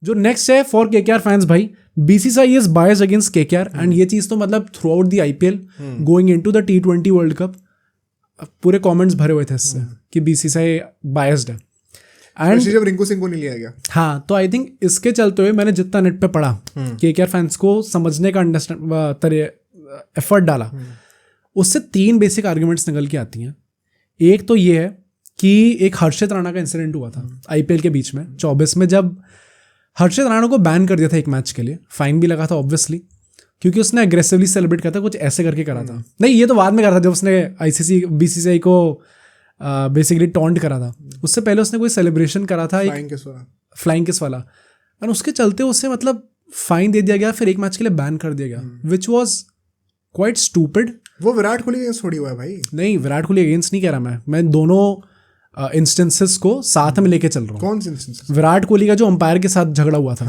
जो नेक्स्ट है for KKR fans भाई, BCCI is biased against KKR and ये चीज तो मतलब through out the IPL going into the T20 world cup पूरे कमेंट्स भरे हुए थे इससे कि बीसीसीआई बायस्ड है एंड जब रिंकू सिंह को नहीं लिया गया। हाँ, तो आई थिंक इसके चलते हुए मैंने जितना नेट पे पढ़ा केकेआर फैंस को समझने का एफर्ट डाला, उससे 3 बेसिक आर्ग्यूमेंट्स निकल के आती हैं। एक तो ये है कि एक हर्षित राणा का इंसिडेंट हुआ था आईपीएल के बीच में 24 में, जब हर्षित राणा को बैन कर दिया था एक मैच के लिए, फाइन भी लगा था ऑब्वियसली, क्योंकि उसने एग्रेसिवली सेलिब्रेट किया था, कुछ ऐसे करके करा था। नहीं, ये तो बाद में करा था जब उसने बीसीसीआई को बेसिकली टॉन्ट करा था। उससे पहले उसने कोई सेलिब्रेशन करा था फ्लाइंग किस वाला, और उसके चलते उसे मतलब फाइन दे दिया गया, फिर एक मैच के लिए बैन कर दिया गया, विच वॉज क्वाइट स्टूपिड। वो विराट कोहली अगेंस्ट थोड़ी हुआ है भाई। नहीं, विराट कोहली अगेंस्ट नहीं कह रहा मैं दोनों इंस्टेंसेस को साथ में लेके चल रहा हूँ। कौन से इंस्टेंसेस? विराट कोहली का जो अंपायर के साथ झगड़ा हुआ था,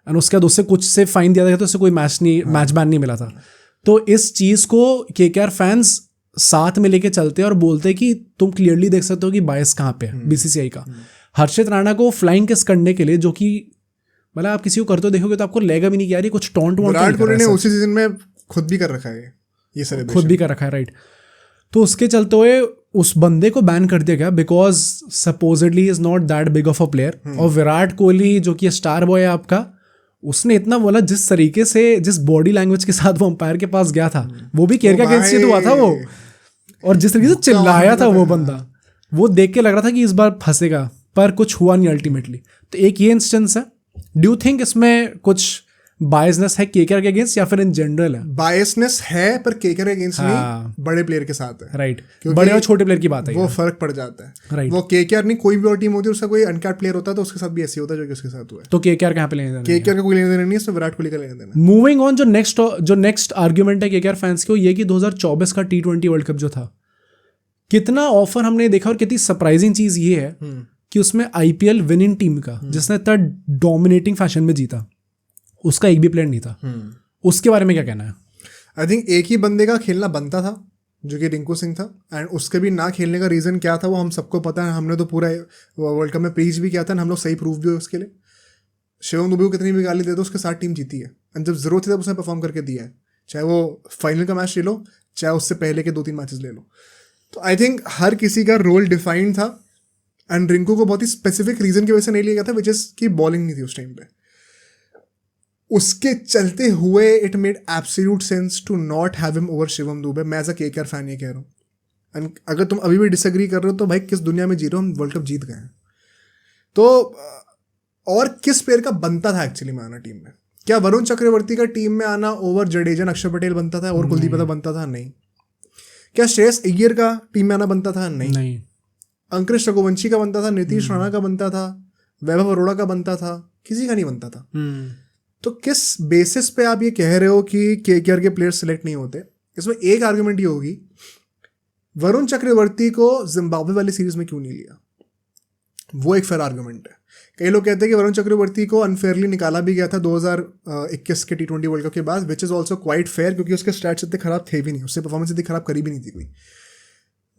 और उसके बाद उससे कुछ से फाइन दिया था, तो उससे कोई मैच बैन नहीं मिला था। तो इस चीज को केकेआर फैंस साथ में लेके चलते हैं और बोलते हैं कि तुम क्लियरली देख सकते हो कि बायस कहाँ पे है बीसीसीआई का। हर्षित राणा को फ्लाइंग किस करने के लिए, जो कि मतलब आप किसी को करते हो देखोगे तो आपको लगेगा भी नहीं कि यार ये कुछ टॉन्ट वॉन्ट। विराट कोहली ने उसी सीजन में खुद भी कर रखा है ये सेलिब्रेशन, खुद भी कर रखा है, राइट। तो उसके चलते हुए उस बंदे को बैन कर दिया गया because supposedly is not that big of a player. और विराट कोहली जो कि स्टार बॉय है आपका, उसने इतना बोला, जिस तरीके से जिस बॉडी लैंग्वेज के साथ वो अंपायर के पास गया था, वो भी केयर का अगेंस्ट ही हुआ था वो, और जिस तरीके से चिल्लाया था वो बंदा, वो देख के लग रहा था कि इस बार फंसेगा, पर कुछ हुआ नहीं अल्टीमेटली। तो एक ये इंस्टेंस है। डू यू थिंक इसमें कुछ बायसनेस है केकेआर के अगेंस्ट या फिर इन जनरल है? बायसनेस है, पर केकेआर के अगेंस्ट नहीं, बड़े प्लेयर के साथ है। राइट, बड़े और छोटे प्लेयर की बात है, वो फर्क पड़ जाता है। राइट, वो केकेआर नहीं, कोई भी और टीम होती है, उसका कोई अनकैप्ड प्लेयर होता है तो उसके साथ भी ऐसे होता है जो कि उसके साथ हुआ है। तो केकेआर कहाँ पे लेने देना? केकेआर का कोई लेने देना नहीं है, सिर्फ विराट कोहली का लेने देना। मूविंग ऑन, जो नेक्स्ट आर्ग्यूमेंट है केकेआर फैंस को, ये कि 2024 का T20 वर्ल्ड कप जो था, कितना ऑफर हमने देखा, और कितनी सरप्राइजिंग चीज ये है कि उसमें आईपीएल विनिंग टीम का जिसने इतना डोमिनेटिंग फैशन में जीता, उसका एक भी प्लेयर नहीं था। उसके बारे में क्या कहना है? आई थिंक एक ही बंदे का खेलना बनता था, जो कि रिंकू सिंह था, एंड उसके भी ना खेलने का रीज़न क्या था वो हम सबको पता है। हमने तो पूरा वर्ल्ड कप में प्रीच भी किया था, हम लोग सही प्रूफ भी हुए उसके लिए। शिवम दुबे को कितनी भी गाली दे दो, उसके साथ टीम जीती है, एंड जब जरूरत थी तब उसने परफॉर्म करके दिया है, चाहे वो फाइनल का मैच ले लो, चाहे उससे पहले के 2-3 मैचेस ले लो। तो आई थिंक हर किसी का रोल डिफाइंड था, एंड रिंकू को बहुत ही स्पेसिफिक रीज़न की वजह से नहीं लिया गया था, विच इज़ की बॉलिंग नहीं थी उस टाइम पे। उसके चलते हुए it made absolute sense to not have him over Shivam Dube. मैं एज अ केकेआर फैन ये कह रहा हूँ, एंड अगर तुम अभी भी डिसएग्री कर रहे हो तो भाई किस दुनिया में जी रहे हो, हम वर्ल्ड कप जीत गए हैं। तो और किस प्लेयर का बनता था एक्चुअली में आना टीम में? क्या वरुण चक्रवर्ती का टीम में आना ओवर जडेजा, अक्षर पटेल बनता था और कुलदीप यादव बनता था? नहीं। क्या श्रेयस अय्यर का टीम में आना बनता था? नहीं। अंकुरिश रघुवंशी का बनता था, नीतीश राणा का बनता था, वैभव अरोड़ा का बनता था, किसी का नहीं बनता था। तो किस बेसिस पे आप ये कह रहे हो कि केकेआर के प्लेयर सिलेक्ट नहीं होते? इसमें एक आर्गुमेंट ये होगी, वरुण चक्रवर्ती को जिम्बाब्वे वाली सीरीज में क्यों नहीं लिया? वो एक फेयर आर्गुमेंट है। कई लोग कहते हैं कि वरुण चक्रवर्ती को अनफेयरली निकाला भी गया था 2021 के T20 वर्ल्ड कप के बाद, which is also quite fair, क्योंकि उसके स्टैट्स इतने खराब थे भी नहीं, उससे परफॉर्मेंस इतनी खराब करी भी नहीं थी कोई।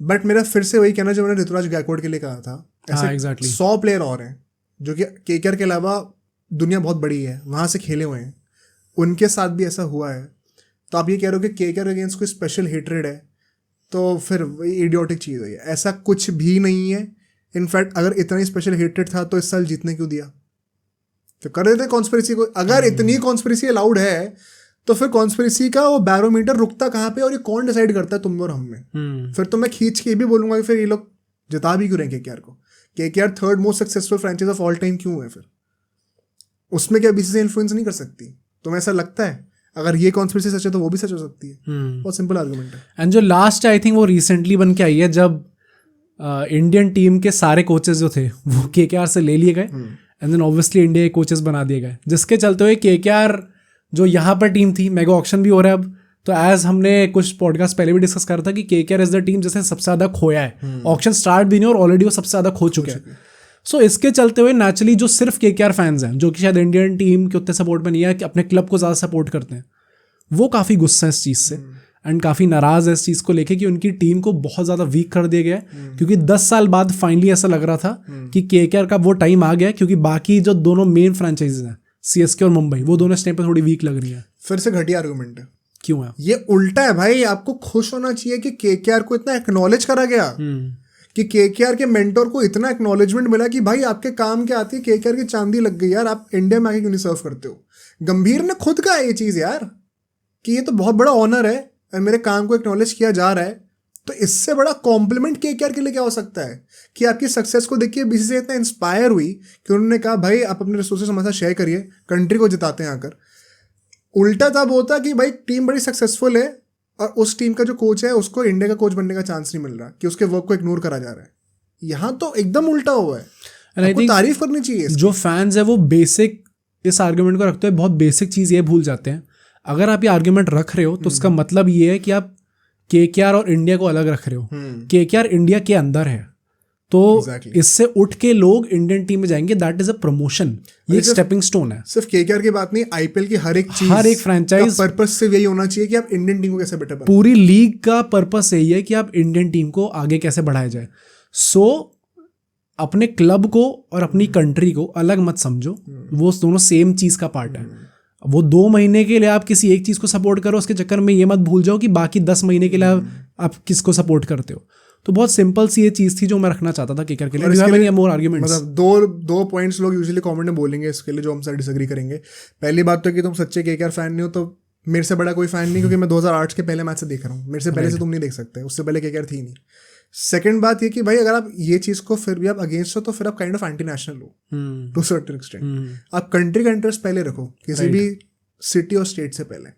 बट मेरा फिर से वही कहना जो मैंने ऋतुराज गायकवाड़ के लिए कहा था, ऐसे 100 प्लेयर और हैं जो कि केकेआर के अलावा दुनिया बहुत बड़ी है, वहाँ से खेले हुए हैं, उनके साथ भी ऐसा हुआ है। तो आप ये कह रहे हो कि केकेआर अगेंस्ट कोई स्पेशल हेट्रेड है, तो फिर वही इडियोटिक चीज़ हुई है। ऐसा कुछ भी नहीं है। इनफैक्ट अगर इतना ही स्पेशल हेट्रेड था तो इस साल जीतने क्यों दिया? तो कर देते कॉन्स्पिरेसी को। अगर इतनी कॉन्स्पिरेसी अलाउड है तो फिर कॉन्स्पिरेसी का वो बैरोमीटर रुकता कहाँ पे, और ये कौन डिसाइड करता है, तुम और हम में? फिर तो मैं खींच के भी बोलूंगा कि फिर ये लोग जिता भी क्यों रहे केकेआर को? KKR third most successful franchise of all time क्यों है? फिर उसमें क्या बीसीसीआई इन्फ्लुएंस नहीं कर सकती? तुम्हें ऐसा लगता है? अगर ये कॉन्स्पिरेसी सच है तो वो भी सच हो सकती है। बहुत सिंपल आर्गुमेंट है। एंड जो लास्ट आई थिंक वो रिसेंटली बन के आई है, जब इंडियन टीम के सारे कोचेस जो थे वो केकेआर से ले लिए गए, एंड देन ऑब्वियसली इंडिया के कोचेस बना दिए गए, जिसके चलते हुए केकेआर जो यहाँ पर टीम थी, मेगा ऑक्शन भी हो रहा है अब। तो एज हमने कुछ पॉडकास्ट पहले भी डिस्कस करा था कि केकेआर इज द टीम जिसने सबसे ज़्यादा खोया है। ऑक्शन स्टार्ट भी नहीं और ऑलरेडी वो सबसे ज़्यादा खो चुके हैं। सो इसके चलते हुए नेचुरली जो सिर्फ केकेआर फैंस हैं, जो कि शायद इंडियन टीम के उतने सपोर्ट में नहीं है, कि अपने क्लब को ज़्यादा सपोर्ट करते हैं, वो काफ़ी गुस्सा है इस चीज़ से। एंड काफ़ी नाराज़ है इस चीज़ को लेके कि उनकी टीम को बहुत ज़्यादा वीक कर दिया गया है, क्योंकि 10 साल बाद फाइनली ऐसा लग रहा था कि केकेआर का वो टाइम आ गया है, क्योंकि बाकी जो दोनों मेन फ्रेंचाइजीज हैं सीएसके और मुंबई, वो दोनों इस टाइम पर थोड़ी वीक लग रही है। फिर से घटिया आर्गूमेंट है। क्यों है? ये उल्टा है भाई, आपको खुश होना चाहिए कि केकेआर को इतना एक्नॉलेज करा गया, कि केकेआर के मेंटोर को इतना एक्नॉलेजमेंट मिला कि भाई आपके काम के आती है, केकेआर की चांदी लग गई यार, आप इंडिया में आके क्यों नहीं सर्व करते हो। गंभीर ने खुद कहा ये चीज़ यार कि ये तो बहुत बड़ा ऑनर है और मेरे काम को एक्नॉलेज किया जा रहा है, तो इससे बड़ा कॉम्प्लीमेंट केकेआर के लिए क्या हो सकता है कि आपकी सक्सेस को देखिए बीसीसीआई इतना इंस्पायर हुई कि उन्होंने कहा भाई आप अपने रिसोर्सेज हमारे साथ शेयर करिए, कंट्री को जिताते हैं आकर। उल्टा तब होता कि भाई टीम बड़ी सक्सेसफुल है और उस टीम का जो कोच है उसको इंडिया का कोच बनने का चांस नहीं मिल रहा, कि उसके वर्क को इग्नोर करा जा रहा है। यहाँ तो एकदम उल्टा हुआ है, आपको तारीफ करनी चाहिए। जो फैंस है वो बेसिक इस आर्ग्यूमेंट को रखते हुए बहुत बेसिक चीज़ ये भूल जाते हैं। अगर आप ये आर्ग्यूमेंट रख रहे हो तो उसका मतलब ये है कि आप केकेआर और इंडिया को अलग रख रहे हो। केकेआर इंडिया के अंदर है, तो इससे उठ के लोग इंडियन टीम में जाएंगे, दैट इज अ प्रमोशन, ये एक स्टेपिंग स्टोन है। सिर्फ केकेआर की बात नहीं, आईपीएल की हर एक चीज, हर एक फ्रेंचाइज पर्पस से यही होना चाहिए कि आप इंडियन टीम को कैसे बेटर बनाओ। पूरी लीग का पर्पस यही है कि आप इंडियन टीम को आगे कैसे बढ़ाया जाए। सो अपने क्लब को और अपनी कंट्री को अलग मत समझो, वो दोनों सेम चीज का पार्ट है। वो 2 महीने के लिए आप किसी एक चीज को सपोर्ट करो, उसके चक्कर में ये मत भूल जाओ कि बाकी 10 महीने के लिए आप किसको सपोर्ट करते हो। तो बहुत सिंपल सी ये चीज थी जो मैं रखना चाहता था केकेआर के लिए। मोर आर्गुमेंट्स, मतलब दो पॉइंट्स लोग यूजुअली कमेंट में बोलेंगे इसके लिए जो हमसे डिसएग्री करेंगे। पहली बात तो कि तुम सच्चे केकेआर फैन नहीं हो, तो मेरे से बड़ा कोई फैन नहीं, क्योंकि मैं 2008 के पहले मैच से देख रहा हूँ, मेरे से पहले से तुम नहीं देख सकते, उससे पहले केकेआर थी नहीं। सेकंड बात ये कि भाई अगर आप ये चीज को फिर भी आप अगेंस्ट हो तो फिर आप काइंड ऑफ एंटी नेशनल हो टू सर्टेन एक्सटेंट। आप कंट्री का इंटरेस्ट पहले रखो किसी भी सिटी और स्टेट से पहले।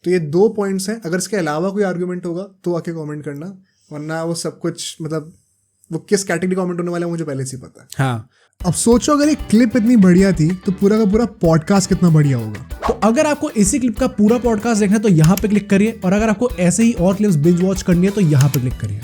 तो ये 2 पॉइंट्स हैं। अगर इसके अलावा कोई आर्गुमेंट होगा तो आके कमेंट करना, वरना वो सब कुछ मतलब वो किस कैटेगरी कमेंट होने वाला है मुझे पहले से ही पता है। हाँ, अब सोचो अगर एक क्लिप इतनी बढ़िया थी तो पूरा का पूरा पॉडकास्ट कितना बढ़िया होगा। तो अगर आपको इसी क्लिप का पूरा पॉडकास्ट देखना है तो यहाँ पे क्लिक करिए, और अगर आपको ऐसे ही और क्लिप्स बिंज वॉच करनी है तो यहाँ पे क्लिक करिए।